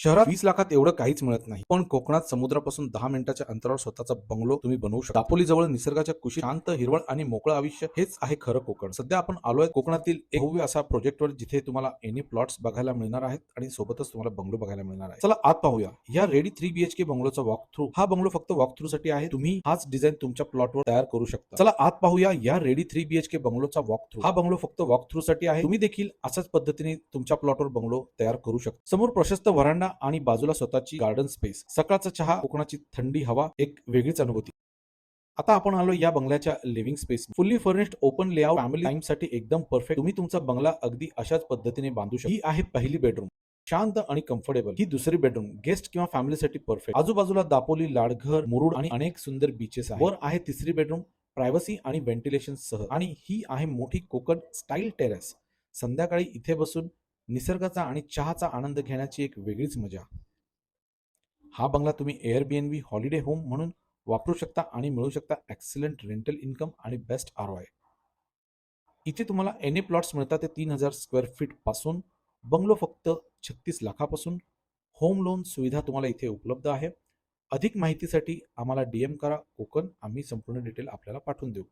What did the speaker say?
शहरात 20 लाखात एवढं काहीच मिळत नाही, पण कोकणात समुद्रापासून 10 मिनिटाच्या अंतरावर स्वतःचा बंगलो तुम्ही बनवू शकता. दापोली जवळ निसर्गाच्या कुशीत शांत, हिरवळ आणि मोकळं आयुष्य हेच आहे खरं कोकण. सध्या आपण आलोय कोकणातील एक भव्य असा प्रोजेक्टवर, जिथे तुम्हाला एनी प्लॉट्स बघायला मिळणार आहेत आणि सोबतच तुम्हाला बंगलो बघायला मिळणार आहे. चला आत पाहूया. या रेडी 3 BHK बंगलोचा वॉक थ्रू. हा बंगलो फक्त वॉक थ्रू साठी आहे. तुम्ही हाच डिझाईन तुमच्या प्लॉटवर तयार करू शकता. चला आत पाहूया या रेडी 3 BHK बंगलोचा वॉक थ्रू. हा बंगलो फक्त वॉक थ्रू साठी आहे. तुम्ही देखील अशाच पद्धतीने तुमच्या प्लॉटवर बंगलो तयार करू शकता. समोर प्रशस्त व्हरांडा आणि बाजूला स्वतःची गार्डन स्पेस. सकाळचा चहा, कोकणाची थंडी हवा, एक वेगळीच अनुभूती. आता आपण आलो या बंगल्याच्या living space. Fully furnished open layout, family time साठी एकदम परफेक्ट. तुम्ही तुमचा बंगला अगदी अशाच पद्धतीने बांधू शकता. ही आहे पहिली बेडरूम, शांत आणि कम्फर्टेबल. ही दुसरी बेडरूम, गेस्ट किंवा फॅमिलीसाठी परफेक्ट. आजूबाजूला दापोली, लाडघर, मुरुड आणि अनेक सुंदर बीचेस आहेत. वर आहे तिसरी बेडरूम, प्रायव्हसी आणि व्हेंटिलेशन सह. आणि ही आहे मोठी कोकण स्टाईल टेरेस. संध्याकाळी इथे बसून निसर्गाचा आणि चहाचा आनंद घेण्याची एक वेगळीच मजा. हा बंगला तुम्ही एअरबीएनबी, हॉलिडे होम म्हणून वापरू शकता आणि मिळू शकता एक्सलंट रेंटल इन्कम आणि बेस्ट ROI. इथे तुम्हाला एनी प्लॉट्स मिळतात ते 3000 स्क्वेअर फीट पासून. बंगलो फक्त 36 लाखापासून. होम लोन सुविधा तुम्हाला इथे उपलब्ध आहे. अधिक माहितीसाठी आम्हाला DM करा कोकण, आम्ही संपूर्ण डिटेल आपल्याला पाठवून देऊ.